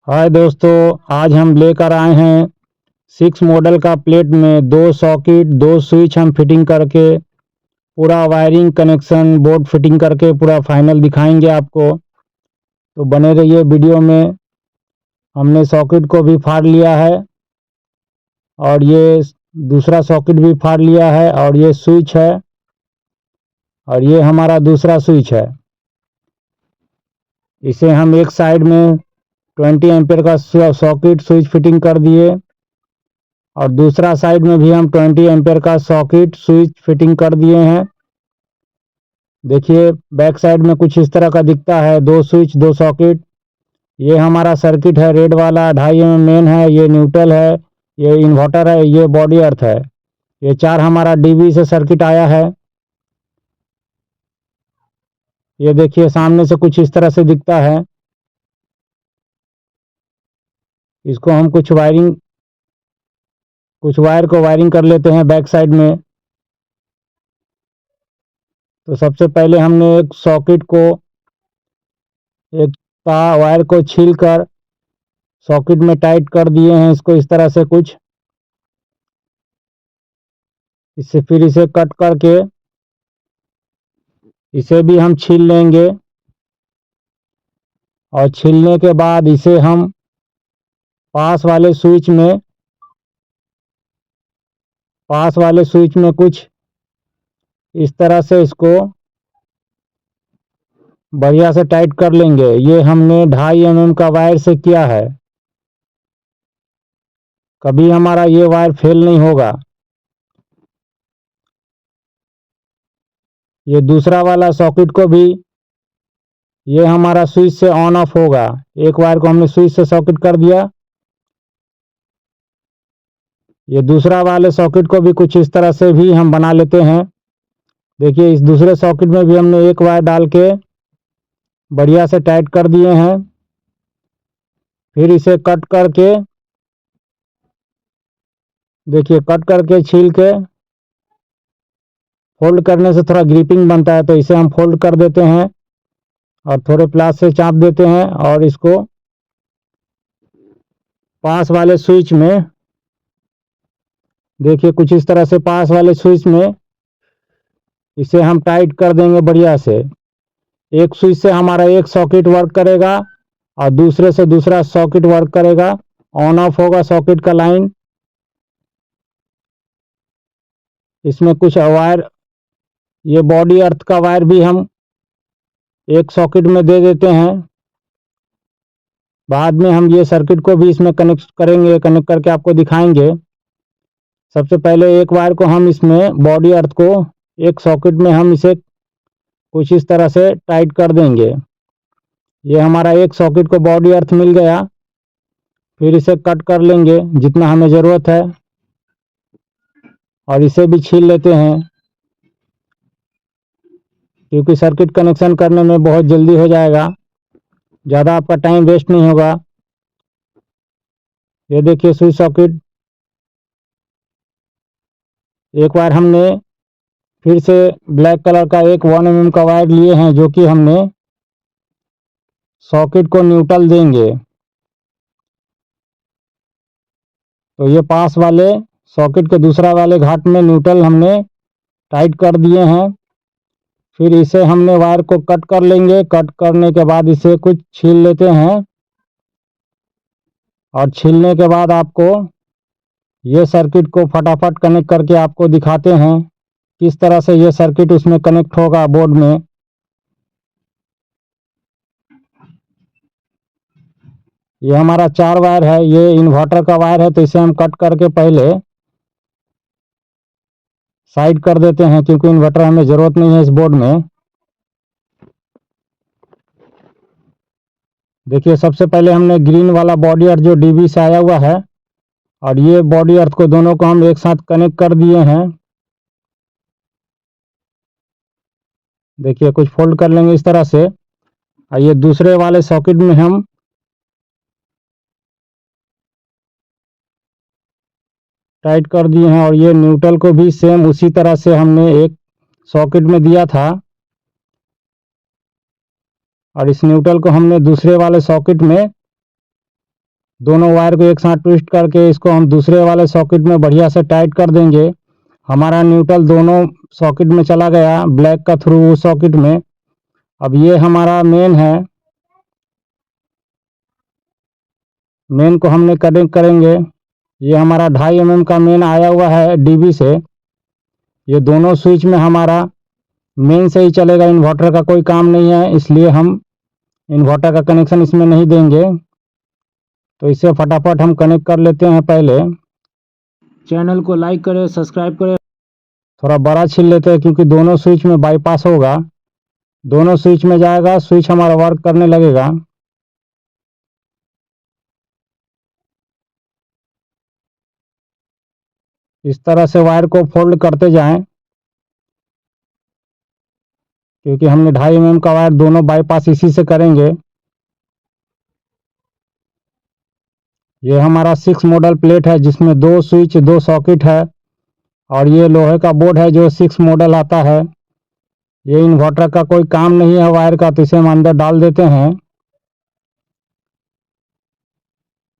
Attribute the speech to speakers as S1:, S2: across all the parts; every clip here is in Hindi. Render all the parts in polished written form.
S1: हाय दोस्तों, आज हम लेकर आए हैं 6 मॉडल का प्लेट में 2 सॉकेट 2 स्विच हम फिटिंग करके पूरा वायरिंग कनेक्शन बोर्ड फिटिंग करके पूरा फाइनल दिखाएंगे आपको। तो बने रहिए वीडियो में। हमने सॉकेट को भी फाड़ लिया है और ये दूसरा सॉकेट भी फाड़ लिया है और ये स्विच है और ये हमारा दूसरा स्विच है। इसे हम एक साइड में 20 एम्पीयर का सॉकेट स्विच फिटिंग कर दिए और दूसरा साइड में भी हम 20 एम्पीयर का सॉकेट स्विच फिटिंग कर दिए हैं। देखिए बैक साइड में कुछ इस तरह का दिखता है, 2 स्विच 2 सॉकेट। ये हमारा सर्किट है, रेड वाला 2.5 mm मेन है, ये न्यूट्रल है, ये इन्वर्टर है, ये बॉडी अर्थ है। ये 4 हमारा डीबी से सर्किट आया है। ये देखिए सामने से कुछ इस तरह से दिखता है। इसको हम कुछ वायर को वायरिंग कर लेते हैं बैक साइड में। तो सबसे पहले हमने एक सॉकेट को एक वायर को छील कर सॉकेट में टाइट कर दिए हैं, इसको इस तरह से कुछ। इससे फिर इसे कट करके इसे भी हम छील लेंगे और छीलने के बाद इसे हम पास वाले स्विच में कुछ इस तरह से इसको बढ़िया से टाइट कर लेंगे। ये हमने 2.5 mm का वायर से किया है, कभी हमारा ये वायर फेल नहीं होगा। ये दूसरा वाला सॉकेट को भी ये हमारा स्विच से ऑन ऑफ होगा। एक वायर को हमने स्विच से सॉकेट कर दिया। ये दूसरा वाले सॉकेट को भी कुछ इस तरह से भी हम बना लेते हैं। देखिए इस दूसरे सॉकेट में भी हमने एक वायर डाल के बढ़िया से टाइट कर दिए हैं। फिर इसे कट करके देखिए कट करके छील के फोल्ड करने से थोड़ा ग्रिपिंग बनता है, तो इसे हम फोल्ड कर देते हैं और थोड़े प्लास से चाप देते हैं और इसको पास वाले स्विच में देखिए कुछ इस तरह से पास वाले स्विच में इसे हम टाइट कर देंगे बढ़िया से। एक स्विच से हमारा एक सॉकेट वर्क करेगा और दूसरे से दूसरा सॉकेट वर्क करेगा, ऑन ऑफ होगा सॉकेट का लाइन। इसमें कुछ वायर, ये बॉडी अर्थ का वायर भी हम एक सॉकेट में दे देते हैं। बाद में हम ये सर्किट को भी इसमें कनेक्ट करेंगे, कनेक्ट करके आपको दिखाएंगे। सबसे पहले एक वायर को हम इसमें बॉडी अर्थ को एक सॉकेट में हम इसे कुछ इस तरह से टाइट कर देंगे। ये हमारा एक सॉकेट को बॉडी अर्थ मिल गया। फिर इसे कट कर लेंगे जितना हमें ज़रूरत है और इसे भी छील लेते हैं, क्योंकि सर्किट कनेक्शन करने में बहुत जल्दी हो जाएगा, ज़्यादा आपका टाइम वेस्ट नहीं होगा। ये देखिए स्विच सॉकेट। एक वायर हमने फिर से ब्लैक कलर का एक 1 mm का वायर लिए हैं, जो कि हमने सॉकेट को न्यूट्रल देंगे। तो ये पास वाले सॉकेट के दूसरा वाले घाट में न्यूट्रल हमने टाइट कर दिए हैं। फिर इसे हमने वायर को कट कर लेंगे। कट करने के बाद इसे कुछ छील लेते हैं और छीलने के बाद आपको ये सर्किट को फटाफट कनेक्ट करके आपको दिखाते हैं किस तरह से ये सर्किट उसमें कनेक्ट होगा बोर्ड में। ये हमारा 4 वायर है, ये इन्वर्टर का वायर है, तो इसे हम कट करके पहले साइड कर देते हैं, क्योंकि इन्वर्टर हमें ज़रूरत नहीं है इस बोर्ड में। देखिए सबसे पहले हमने ग्रीन वाला बॉडी अर्थ जो डीबी से आया हुआ है और ये बॉडी अर्थ को दोनों को हम एक साथ कनेक्ट कर दिए हैं। देखिए कुछ फोल्ड कर लेंगे इस तरह से और ये दूसरे वाले सॉकेट में हम टाइट कर दिए हैं और ये न्यूट्रल को भी सेम उसी तरह से हमने एक सॉकेट में दिया था और इस न्यूट्रल को हमने दूसरे वाले सॉकेट में दोनों वायर को एक साथ ट्विस्ट करके इसको हम दूसरे वाले सॉकेट में बढ़िया से टाइट कर देंगे। हमारा न्यूट्रल दोनों सॉकेट में चला गया, ब्लैक का थ्रू उस सॉकेट में। अब ये हमारा मेन है, मेन को हमने कनेक्ट करेंगे। ये हमारा 2.5 mm का मेन आया हुआ है डीबी से। ये दोनों स्विच में हमारा मेन से ही चलेगा, इन्वर्टर का कोई काम नहीं है, इसलिए हम इन्वर्टर का कनेक्शन इसमें नहीं देंगे। तो इसे फटाफट हम कनेक्ट कर लेते हैं। पहले चैनल को लाइक करें, सब्सक्राइब करें। थोड़ा बड़ा छील लेते हैं क्योंकि दोनों स्विच में बाईपास होगा, दोनों स्विच में जाएगा, स्विच हमारा वर्क करने लगेगा। इस तरह से वायर को फोल्ड करते जाएं क्योंकि हमने 2.5 mm का वायर दोनों बाईपास इसी से करेंगे। ये हमारा 6 मॉडल प्लेट है जिसमें 2 स्विच 2 सॉकेट है, और ये लोहे का बोर्ड है जो 6 मॉडल आता है। ये इन्वर्टर का कोई काम नहीं है वायर का, तो इसे हम अंदर डाल देते हैं।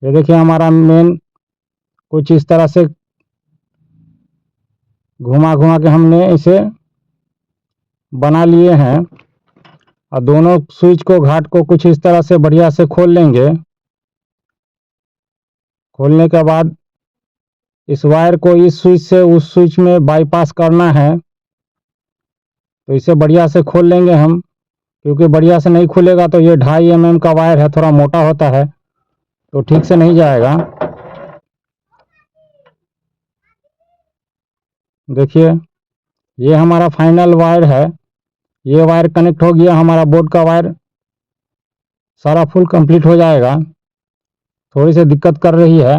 S1: ये देखिए हमारा मेन कुछ इस तरह से घुमा घुमा के हमने इसे बना लिए हैं, और दोनों स्विच को घाट को कुछ इस तरह से बढ़िया से खोल लेंगे। खोलने के बाद इस वायर को इस स्विच से उस स्विच में बाईपास करना है, तो इसे बढ़िया से खोल लेंगे हम, क्योंकि बढ़िया से नहीं खुलेगा तो ये 2.5 mm का वायर है, थोड़ा मोटा होता है तो ठीक से नहीं जाएगा। देखिए ये हमारा फाइनल वायर है, ये वायर कनेक्ट हो गया, हमारा बोर्ड का वायर सारा फुल कंप्लीट हो जाएगा। थोड़ी सी दिक्कत कर रही है।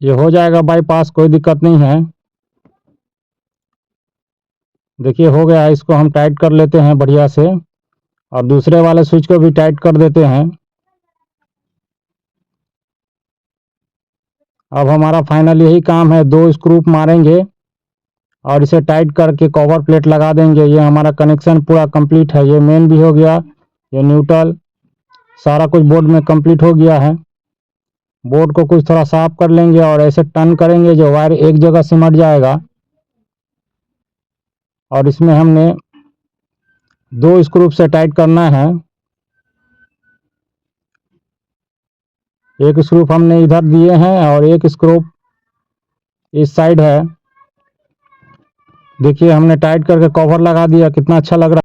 S1: ये हो जाएगा बाईपास, कोई दिक्कत नहीं है। देखिए हो गया, इसको हम टाइट कर लेते हैं बढ़िया से, और दूसरे वाले स्विच को भी टाइट कर देते हैं। अब हमारा फाइनल यही काम है, 2 स्क्रू मारेंगे और इसे टाइट करके कवर प्लेट लगा देंगे। ये हमारा कनेक्शन पूरा कंप्लीट है। ये मेन भी हो गया, ये न्यूट्रल, सारा कुछ बोर्ड में कंप्लीट हो गया है। बोर्ड को कुछ थोड़ा साफ कर लेंगे और ऐसे टर्न करेंगे जो वायर एक जगह सिमट जाएगा। और इसमें हमने 2 स्क्रू से टाइट करना है। एक स्क्रू हमने इधर दिए हैं और एक स्क्रू इस साइड है। देखिए हमने टाइट करके कवर लगा दिया, कितना अच्छा लग रहा है।